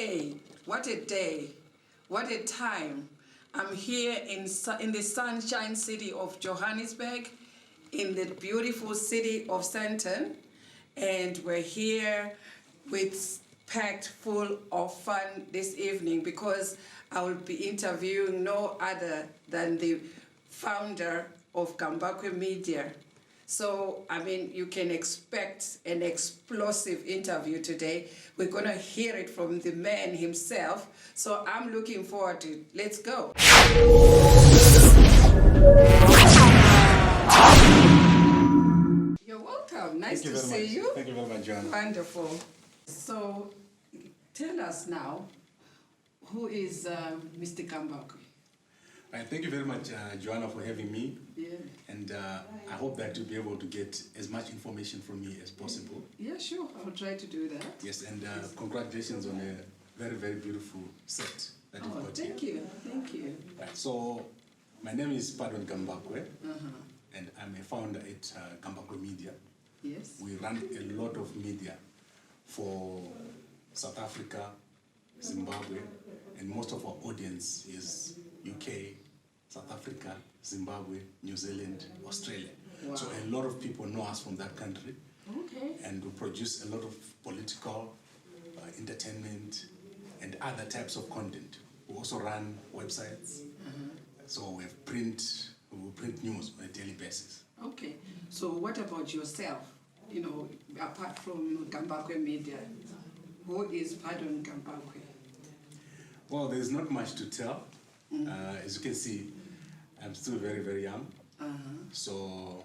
day, what a day, what a time. I'm here in the sunshine city of Johannesburg, in the beautiful city of Sandton, and we're here with packed full of fun this evening because I will be interviewing no other than the founder of Gambakwe Media. So, I mean, you can expect an explosive interview today. We're going to hear it from the man himself. So I'm looking forward to it. Let's go. You're welcome. Nice to see you. Thank you very much, Joanna. Wonderful. So, tell us now, who is Mr. Gambakwe? Thank you very much, Joanna, for having me. Yeah. And I hope that you'll be able to get as much information from me as possible. Yeah, sure. I'll try to do that. Yes, and congratulations on a very, very beautiful set that you've got thank here. you. Thank you. Right, so, my name is Gambakwe, and I'm a founder at Gambakwe Media. Yes. We run a lot of media for South Africa, Zimbabwe, and most of our audience is UK, South Africa, Zimbabwe, New Zealand, Australia. Wow. So a lot of people know us from that country. Okay. And we produce a lot of political, entertainment, and other types of content. We also run websites. So we print news on a daily basis. Okay. So what about yourself? You know, apart from Gambakwe Media, who is Gambakwe? Well, there's not much to tell. As you can see, I'm still very, very young. So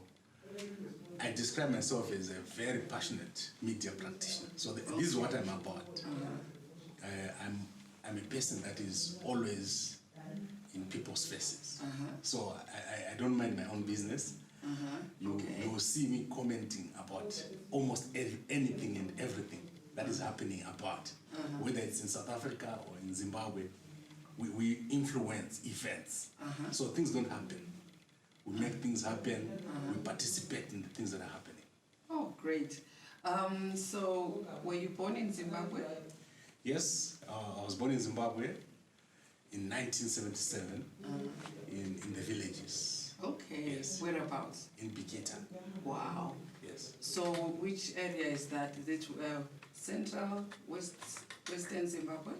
I describe myself as a very passionate media practitioner. So this is what I'm about. I'm a person that is always in people's faces. So I don't mind my own business. You will see me commenting about almost anything and everything that is happening about, whether it's in South Africa or in Zimbabwe. We influence events. So things don't happen. We make things happen. We participate in the things that are happening. Oh, great. So were you born in Zimbabwe? Yes, I was born in Zimbabwe in 1977 in the villages. Okay. Yes. Whereabouts? In Bikita. Wow. Yes. So which area is that? Is it central, western Zimbabwe?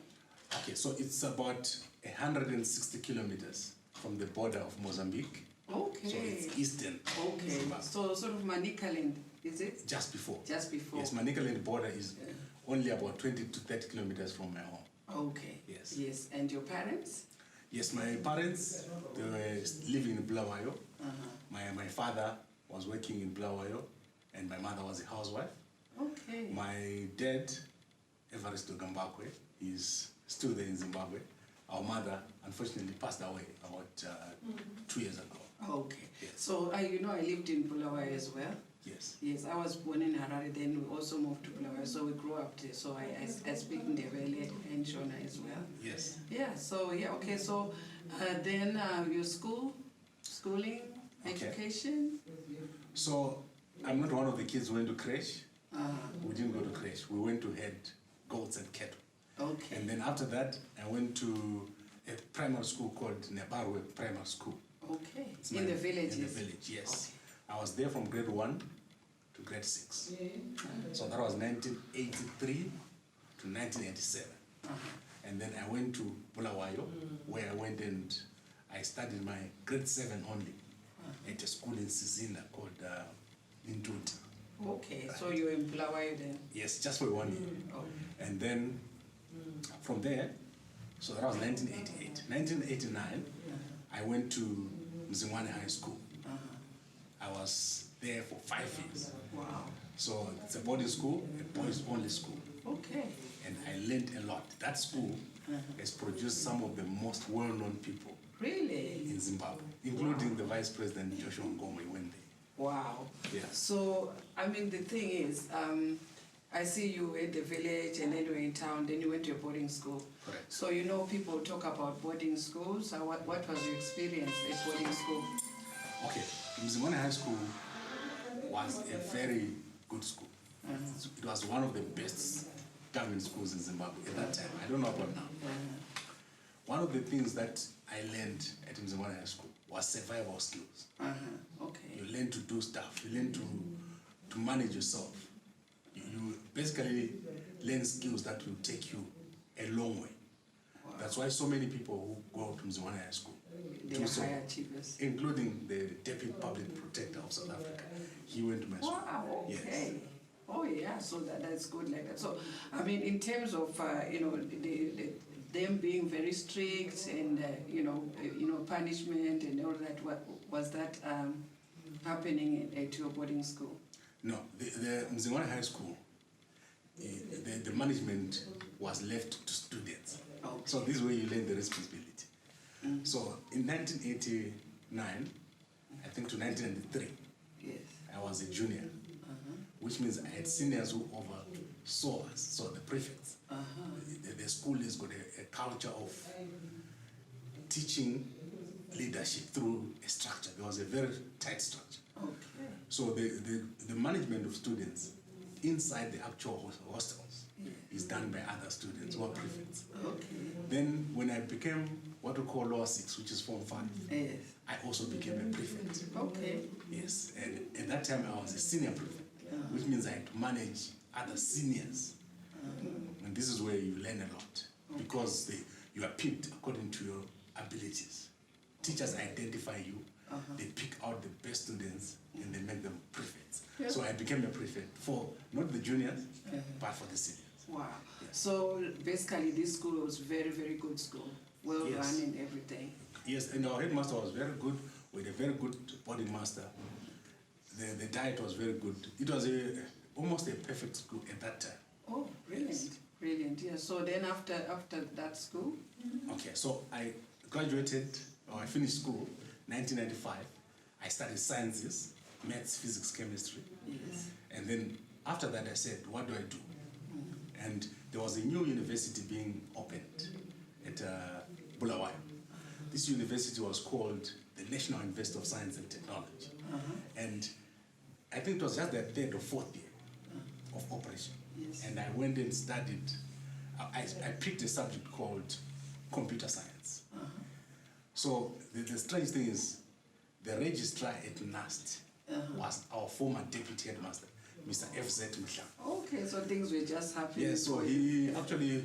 Okay, so it's about 160 kilometers from the border of Mozambique. Okay. So it's eastern. Okay. Zimbabwe. So sort of Manicaland, is it? Just before. Just before. Yes, Manicaland border is only about 20 to 30 kilometers from my home. Okay. Yes. Yes. And your parents? Yes, my parents, they were living in Bulawayo. My father was working in Bulawayo, and my mother was a housewife. Okay. My dad, Evaristo Gambakwe, is still there in Zimbabwe. Our mother, unfortunately, passed away about 2 years ago. Okay. Yes. So, I lived in Bulawayo as well. Yes. Yes, I was born in Harare, then we also moved to Bulawayo, so we grew up there. So I speak Ndebele and Shona as well. Yes. Yeah, so, yeah, okay, so then your schooling, education? So, I'm not one of the kids who went to creche. We didn't go to creche. We went to head goats and cattle. Okay. And then after that, I went to a primary school called Nebarwe Primary School. Okay. It's In the villages? In the village, yes. Okay. I was there from grade 1 to grade 6. So that was 1983 to 1987. And then I went to Bulawayo, where I went and I studied my grade 7 only at a school in Sizinda called Intuti. Okay, so you were in Bulawayo then? Yes, just for 1 year. Oh. And then from there, so that was 1988. 1989, I went to Zimbabwean High School. I was there for 5 years. Wow. So it's a boarding school, a boys only school. Okay. And I learned a lot. That school has produced some of the most well-known people Really? in Zimbabwe, including the Vice President Joshua Ngomwe when they. Wow. Yeah. So, I mean, the thing is, I see you were in the village and then you were in town, then you went to a boarding school. Correct. So, you know, people talk about boarding schools. What was your experience at boarding school? Okay, Zimbabwean High School was a very good school. It was one of the best government schools in Zimbabwe at that time. I don't know about now. One of the things that I learned at Zimbabwe High School was survival skills. Okay. You learn to do stuff. You learn to manage yourself. You basically learn skills that will take you a long way. Wow. That's why so many people who go to Zimbabwe High School, They are high achievers. including the Deputy Public Protector of South Africa. He went to my school. Wow, okay. Yes. Oh yeah, so that's good like that. So, I mean, in terms of, you know, them being very strict and, you know, punishment and all that, what was that happening at your boarding school? No, the Zimbabwe High School, the management was left to students. Okay. So this is where you learn the responsibility. So in 1989, I think to 1993, Yes. I was a junior, which means I had seniors who oversaw us, so the prefects. The school has got a culture of teaching leadership through a structure. There was a very tight structure. Okay. So the management of students inside the actual hostels is done by other students who are prefects. Okay. Then when I became what we call Lower 6, which is Form 5, Yes. I also became a prefect. Okay. Yes, and at that time I was a senior prefect, which means I had to manage other seniors. And this is where you learn a lot, because you are picked according to your abilities. Teachers identify you, they pick out the best students, and they make them prefects. Yeah. So I became a prefect for not the juniors, but for the seniors. Wow. Yes. So basically this school was very, very good school. Well Yes. run and everything. Yes, and our headmaster was very good, with a very good boarding master. The diet was very good. It was almost a perfect school at that time. Oh, brilliant. Yes. Brilliant, yeah. So then after that school? Okay, so I graduated, or I finished school, 1995. I studied sciences, maths, physics, chemistry. Yes. And then after that I said, what do I do? And there was a new university being opened at Bulawayo. This university was called the National University of Science and Technology. And I think it was just their third or fourth year of operation. Yes. And I went and studied, I picked a subject called computer science. So the strange thing is, the registrar at NAST was our former deputy headmaster, Mr. FZ Mhla. Okay, so things were just happening. Yes, so he actually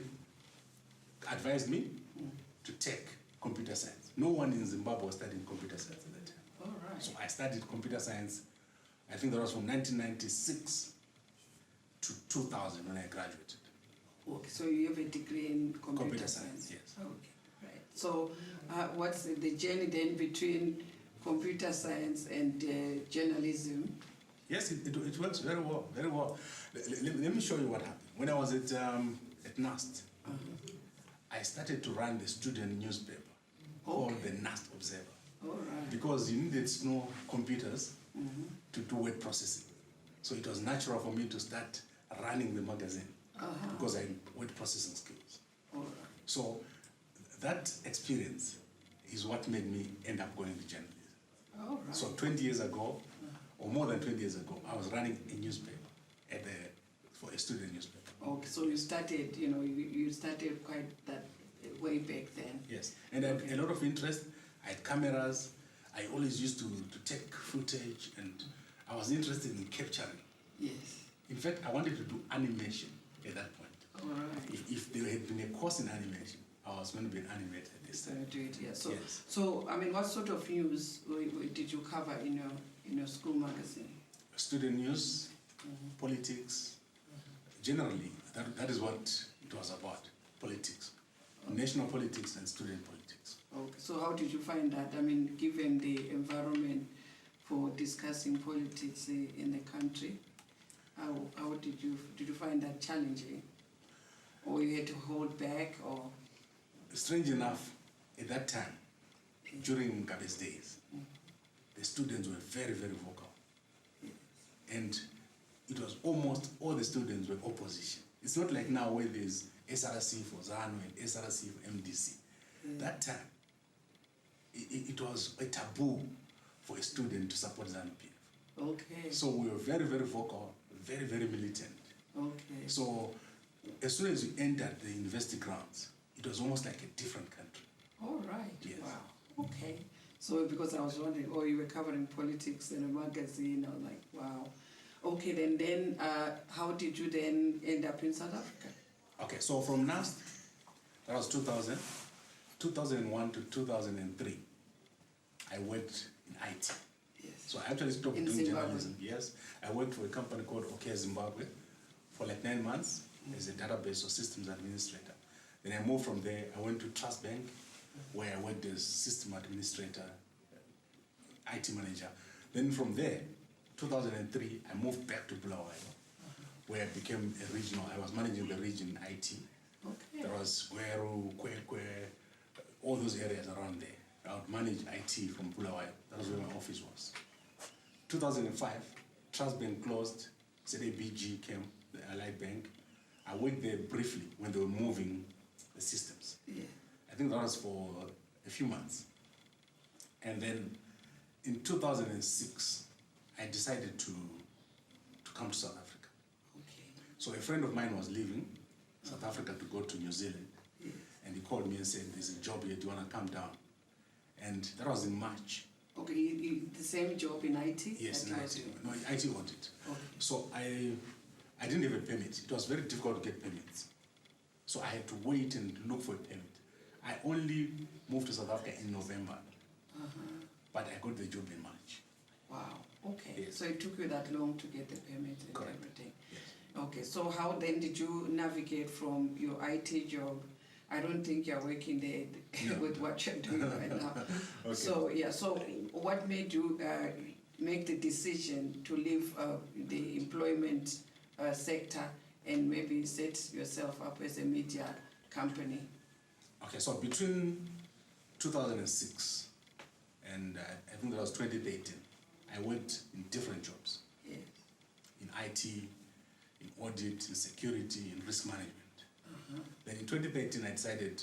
advised me to take computer science. No one in Zimbabwe was studying computer science at that time. All right. So I studied computer science, I think that was from 1996 to 2000 when I graduated. Okay, so you have a degree in computer science. Yes. Okay, right. So what's the journey then between computer science and journalism? Yes, it works very well, very well. Let me show you what happened. When I was at NAST, I started to run the student newspaper called the NAST Observer. All right. Because you needed to know computers to do word processing. So it was natural for me to start running the magazine because I had word processing skills. All right. So that experience is what made me end up going to journalism. All right. So 20 years ago, or more than 20 years ago, I was running a newspaper for a student newspaper. Okay, so you started, you started quite that way back then. Yes, and I had a lot of interest. I had cameras. I always used to take footage, and I was interested in capturing. Yes. In fact, I wanted to do animation at that point. All right. If there had been a course in animation, I was going to be an animator at this time. Do it, yeah. So, Yes. so I mean, what sort of news did you cover in your school magazine? Student news, politics. Generally, that is what it was about, politics. National politics and student politics. Okay, so how did you find that? I mean, given the environment for discussing politics in the country, how did you find that challenging? Or you had to hold back, or? Strange enough, at that time, during Mugabe's days, the students were very, very vocal. And it was almost all the students were opposition. It's not like now where there's SRC for ZANU and SRC for MDC. That time, it was a taboo for a student to support ZANU-PF. Okay. So we were very, very vocal, very, very militant. Okay. So as soon as you entered the university grounds, it was almost like a different country. All right. Yes. Wow. Okay. So because I was wondering, oh, you were covering politics in a magazine, I was like, wow. Okay, then how did you then end up in South Africa? Okay, so from NAST, that was 2000, 2001 to 2003, I worked in IT. Yes. So I actually stopped In doing Zimbabwe. journalism. Yes, I worked for a company called OK Zimbabwe for like 9 months as a database or systems administrator. Then I moved from there, I went to Trust Bank, where I worked as system administrator, IT manager. Then from there, 2003, I moved back to Bulawayo, where I became a regional. I was managing the region IT. Okay. There was Gweru, Kwekwe, all those areas around there. I would manage IT from Bulawayo. That was where my office was. 2005, Trust Bank closed, ZABG came, the Allied Bank. I worked there briefly when they were moving the systems. Yeah. I think that was for a few months. And then in 2006, I decided to come to South Africa. Okay. So a friend of mine was leaving South Africa to go to New Zealand. Yes. And he called me and said, there's a job here, do you want to come down? And that was in March. Okay, the same job in IT? Yes, in IT. No, IT audit. Okay. So I didn't have a permit. It was very difficult to get permits. So I had to wait and look for a permit. I only moved to South Africa in November, but I got the job in March. Wow, okay. Yes. So it took you that long to get the permit and Correct. everything? Yes. Okay, so how then did you navigate from your IT job? I don't think you're working there No. with what you're doing right now. Okay. So, yeah, so what made you make the decision to leave the employment sector and maybe set yourself up as a media company? Okay, so between 2006 and I think that was 2013, I worked in different jobs. Yes. In IT, in audit, in security, in risk management. Then in 2013, I decided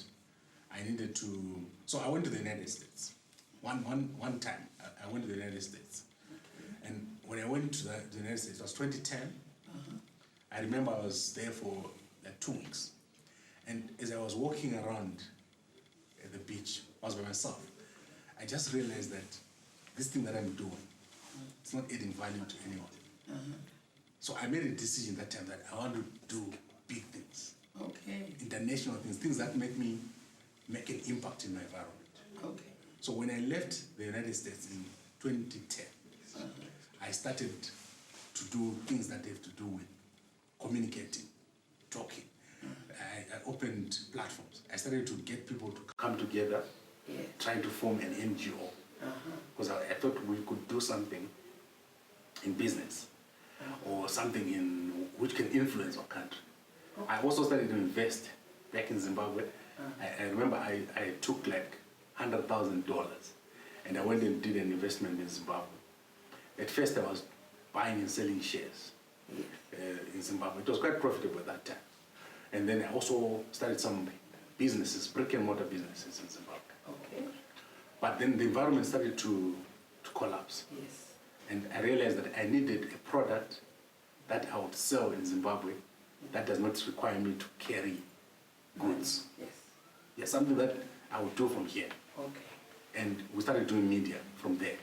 I needed to, so I went to the United States. One time, I went to the United States. Okay. And when I went to the United States, it was 2010. I remember I was there for like 2 weeks. And as I was walking around at the beach, I was by myself, I just realized that this thing that I'm doing, it's not adding value to anyone. So I made a decision that time that I want to do big things, Okay. international things, things that make me make an impact in my environment. Okay. So when I left the United States in 2010, I started to do things that have to do with communicating, talking. I opened platforms. I started to get people to come together, Yeah. trying to form an NGO. Because I thought we could do something in business or something which can influence our country. I also started to invest back in Zimbabwe. I remember I took like $100,000 and I went and did an investment in Zimbabwe. At first I was buying and selling shares in Zimbabwe. It was quite profitable at that time. And then I also started some businesses, brick and mortar businesses in Zimbabwe. Okay. But then the environment started to collapse. Yes. And I realized that I needed a product that I would sell in Zimbabwe that does not require me to carry goods. Yes. Yeah, something that I would do from here. Okay. And we started doing media from there.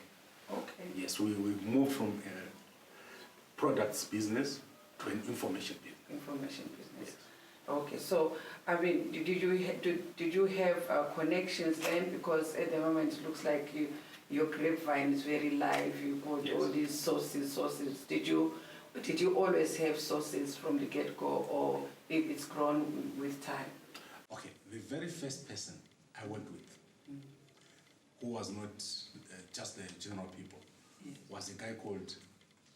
Okay. Yes, we moved from a products business to an information business. Information business. Okay, so I mean, did you have connections then? Because at the moment it looks like your grapevine is very live. You got Yes. all these sources. Did you always have sources from the get-go, or if it's grown with time? Okay, the very first person I worked with, who was not just the general people, Yes. was a guy called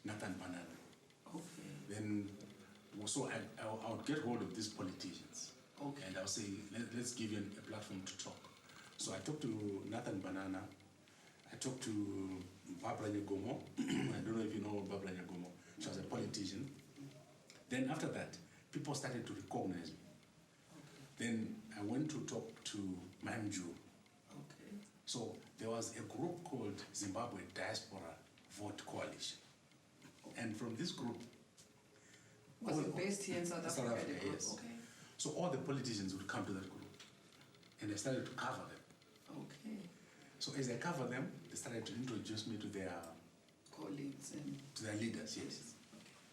Nathan Banana. Okay. Then, so I would get hold of these politicians. Okay. And I'll say, let's give you a platform to talk. So I talked to Nathan Banana. I talked to Barbara Nyagomo. I don't know if you know Barbara Nyagomo. She was a politician. Then after that, people started to recognize me. Then I went to talk to Mamju. Okay. So there was a group called Zimbabwe Diaspora Vote Coalition. And from this group, Was it based here in South Africa? Yes. Okay. So all the politicians would come to that group, and I started to cover them. Okay. So as I cover them, they started to introduce me to their Colleagues and to their leaders. Yes,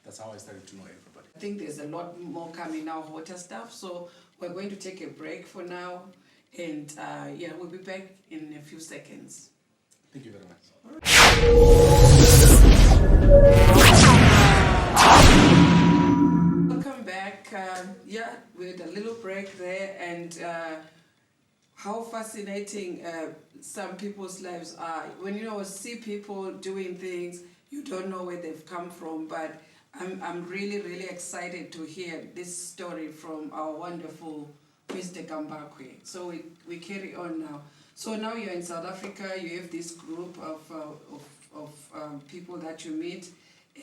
that's how I started to know everybody. I think there's a lot more coming now, hotter stuff. So we're going to take a break for now, and yeah, we'll be back in a few seconds. Thank you very much. Welcome back. Yeah, we had a little break there, and how fascinating some people's lives are. When you see people doing things, you don't know where they've come from, but I'm really, really excited to hear this story from our wonderful Mr. Gambakwe. So we carry on now. So now you're in South Africa, you have this group of people that you meet,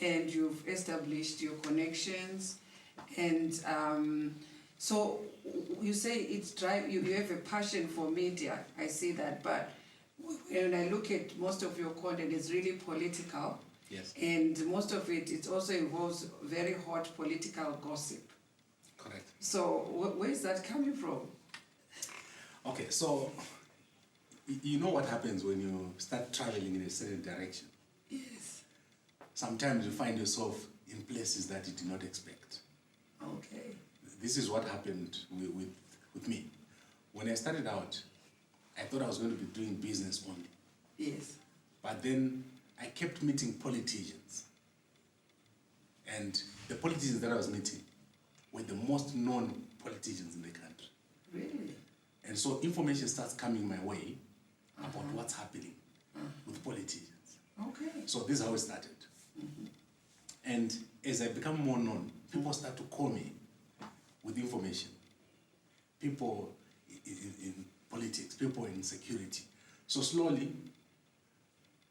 and you've established your connections, and so you say it's you have a passion for media. I see that, but when I look at most of your content, it's really political. Yes. And most of it also involves very hot political gossip. Correct. So where is that coming from? Okay, so you know what happens when you start traveling in a certain direction. Yes. Sometimes you find yourself in places that you did not expect. Okay. This is what happened with me. When I started out, I thought I was going to be doing business only. Yes. But then I kept meeting politicians. And the politicians that I was meeting were the most known politicians in the country. Really? And so information starts coming my way about what's happening with politicians. Okay. So this is how it started. And as I become more known, people start to call me with information. People in politics, people in security. So slowly,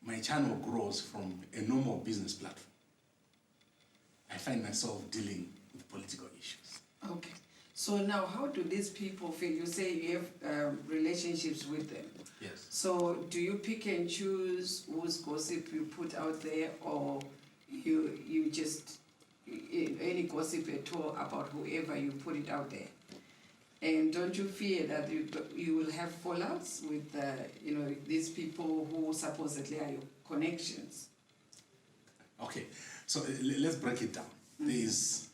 my channel grows from a normal business platform. I find myself dealing with political issues. Okay. So now, how do these people feel? You say you have relationships with them. Yes. So do you pick and choose whose gossip you put out there, or you just any gossip at all about whoever you put it out there? And don't you fear that you will have fallouts with these people who supposedly are your connections? Okay, so let's break it down. There's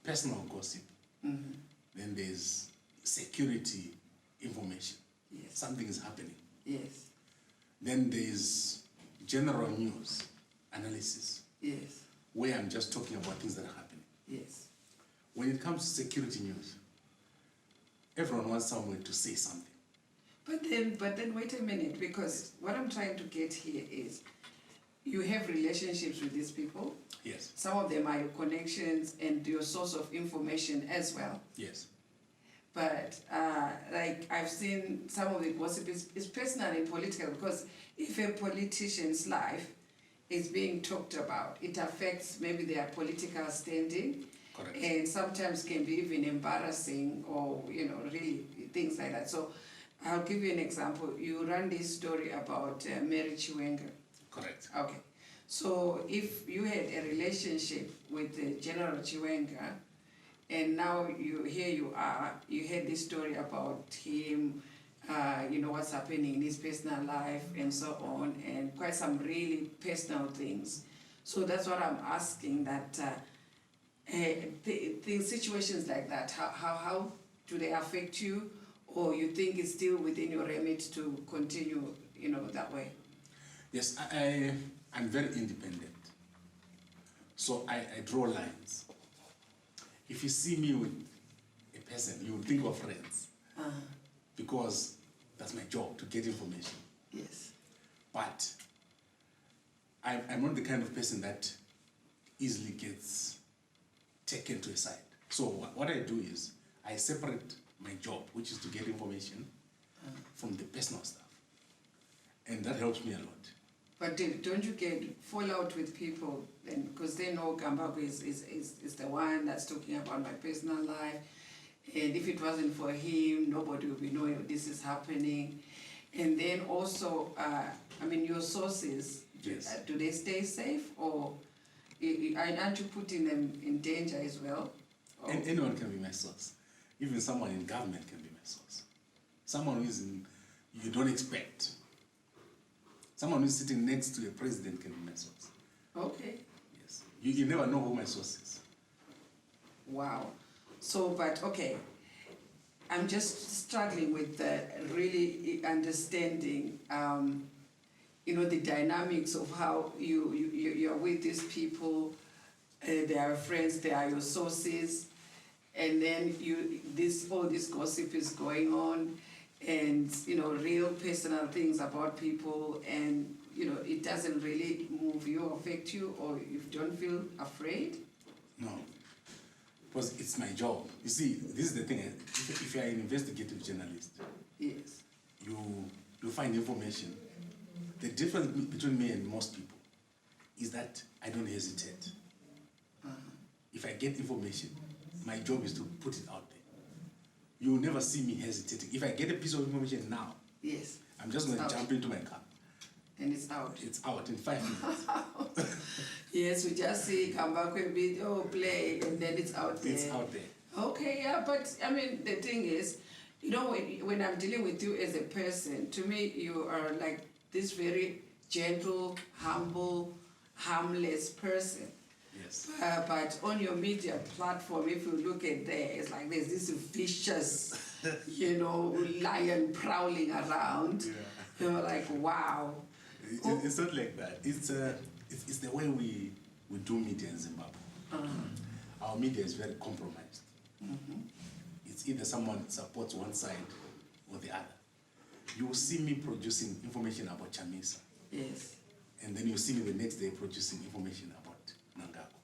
personal gossip. Then there's security information. Yes. Something is happening. Yes. Then there's general news analysis, Yes. where I'm just talking about things that are happening. Yes. When it comes to security news, everyone wants somewhere to say something. But then wait a minute, because what I'm trying to get here is you have relationships with these people. Yes. Some of them are your connections and your source of information as well. Yes. But like I've seen some of the gossip is personal and political, because if a politician's life is being talked about, it affects maybe their political standing. Correct. And sometimes can be even embarrassing, or really things like that. So I'll give you an example. You ran this story about Mary Chiwenga. Correct. Okay. So if you had a relationship with General Chiwenga, and now you had this story about him, what's happening in his personal life and so on, and quite some really personal things. So that's what I'm asking, that situations like that, how do they affect you, or you think it's still within your remit to continue, that way? Yes, I'm very independent. So I draw lines. If you see me with a person, you will think of friends. Because that's my job, to get information. Yes. But I'm not the kind of person that easily gets taken to a side. So what I do is I separate my job, which is to get information, from the personal stuff. And that helps me a lot. But don't you get fallout with people then? Because they know Gambakwe is the one that's talking about my personal life. And if it wasn't for him, nobody would be knowing this is happening. And then also, your sources, yes. Do they stay safe, or aren't you putting them in danger as well? And anyone can be my source. Even someone in government can be my source. Someone who is you don't expect. Someone who's sitting next to a president can be my source. Okay. Yes. You never know who my source is. Wow. So, but okay, I'm just struggling with really understanding, the dynamics of how you're with these people. They are friends. They are your sources, and then all this gossip is going on, and real personal things about people, and it doesn't really move you or affect you, or you don't feel afraid. No. Because it's my job. You see, this is the thing. If you're an investigative journalist, yes, you find information. The difference between me and most people is that I don't hesitate. If I get information, my job is to put it out there. You will never see me hesitating. If I get a piece of information now, yes, I'm just going to jump into my car. And it's out. It's out in 5 minutes. Yes, we just see Gambakwe video play, and then it's out there. It's out there. Okay, yeah, but I mean, the thing is, when I'm dealing with you as a person, to me, you are like this very gentle, humble, harmless person. Yes. But on your media platform, if you look at there, it's like there's this vicious, lion prowling around. Yeah. You're like, wow. It's not like that. It's the way we do media in Zimbabwe. Our media is very compromised. It's either someone supports one side or the other. You will see me producing information about Chamisa. Yes. And then you see me the next day producing information about Nangako.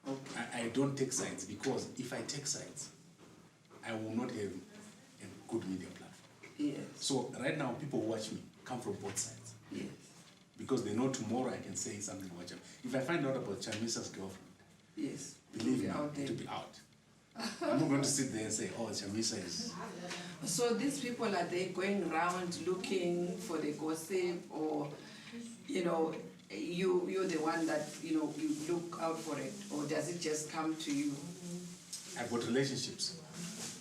Okay. I don't take sides, because if I take sides, I will not have a good media platform. Yes. So right now, people who watch me come from both sides. Yes. Because they know tomorrow I can say something about Chamisa. If I find out about Chamisa's girlfriend, Yes. believe me, Out there. it will be out. I'm not going to sit there and say, oh, Chamisa is... So these people, are they going around looking for the gossip, or, you're the one that, you look out for it, or does it just come to you? I've got relationships.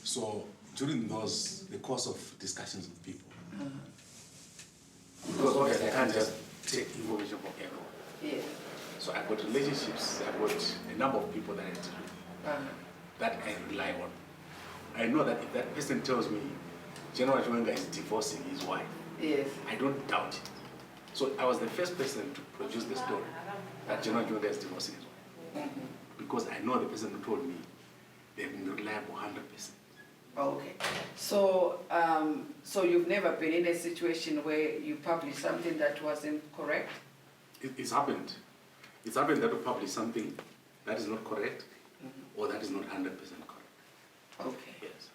So during the course of discussions with people, because obviously I can't just take information from everyone. Yeah. So I've got relationships, I've got a number of people that I deal with, that I rely on. I know that if that person tells me General Joanna is divorcing his wife, Yes. I don't doubt it. So I was the first person to produce the story that General Joanna is divorcing his wife. Because I know the person who told me they've been reliable 100%. Okay. So, so you've never been in a situation where you published something that wasn't correct? It's happened. It's happened that we publish something that is not correct, or that is not 100% correct. Okay. Yes.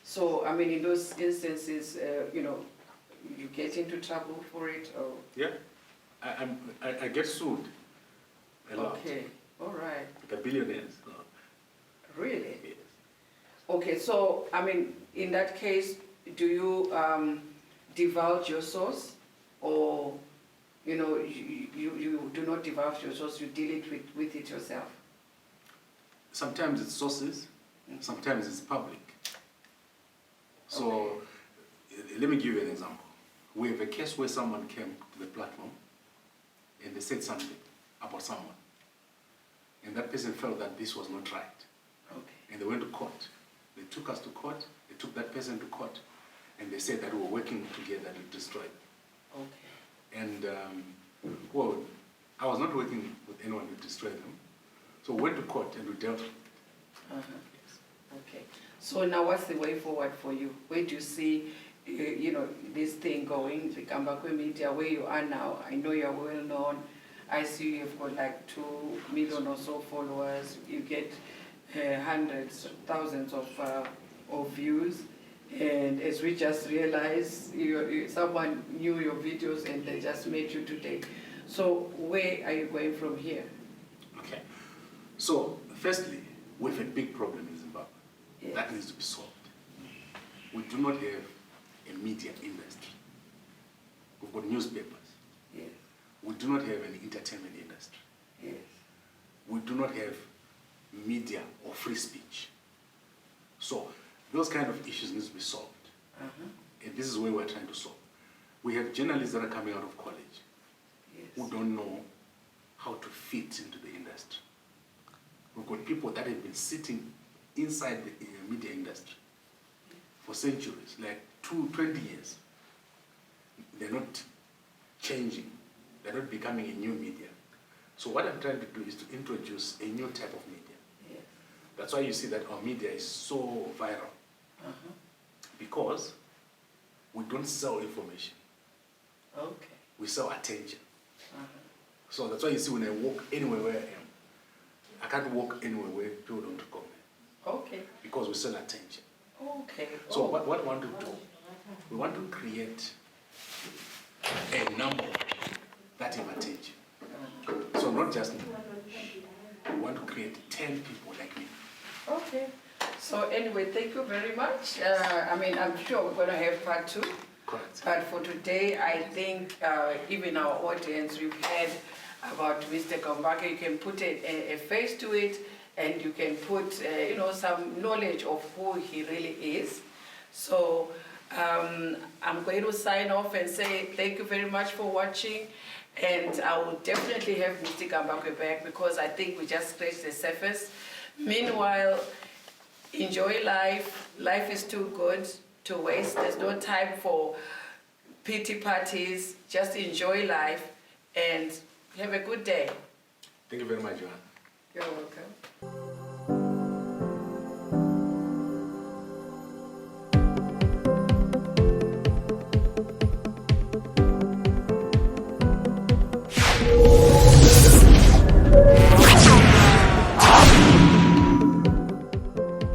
So, I mean, in those instances, you get into trouble for it, or? Yeah. I get sued a lot. Okay. All right. The billionaires. Really? Yes. Okay. So, I mean, in that case, do you divulge your source, or you do not divulge your source? You deal it with it yourself? Sometimes it's sources, sometimes it's public. So, let me give you an example. We have a case where someone came to the platform and they said something about someone. And that person felt that this was not right. Okay. And they went to court. They took us to court, they took that person to court, and they said that we were working together to destroy them. Okay. And, well, I was not working with anyone to destroy them. So we went to court and we dealt with it. Okay. So now what's the way forward for you? Where do you see, this thing going, the Gambakwe media, where you are now? I know you're well known. I see you've got like 2 million or so followers. You get hundreds, thousands of views. And as we just realized, someone knew your videos and they just met you today. So where are you going from here? Okay. So, firstly, we have a big problem in Zimbabwe. Yes. That needs to be solved. We do not have a media industry. We've got newspapers. Yes. We do not have an entertainment industry. Yes. We do not have media or free speech. So, Those kind of issues need to be solved. And this is where we're trying to solve. We have journalists that are coming out of college who don't know how to fit into the industry. We've got people that have been sitting inside the media industry for centuries, like 20 years. They're not changing. They're not becoming a new media. So what I'm trying to do is to introduce a new type of media. Yes. That's why you see that our media is so viral. Because we don't sell information. Okay. We sell attention. So that's why you see when I walk anywhere where I am, I can't walk anywhere where people don't comment. Okay. Because we sell attention. Okay. So what we want to do, we want to create a number that have attention. So not just me. We want to create 10 people like me. Okay. So anyway, thank you very much. I'm sure we're going to have part 2. Correct. But for today, I think even our audience, we've heard about Mr. Gambakwe. You can put a face to it, and you can put some knowledge of who he really is. So I'm going to sign off and say thank you very much for watching. And I will definitely have Mr. Gambakwe back, because I think we just scratched the surface. Meanwhile, enjoy life. Life is too good to waste. There's no time for pity parties. Just enjoy life and have a good day. Thank you very much, Joanna. You're welcome.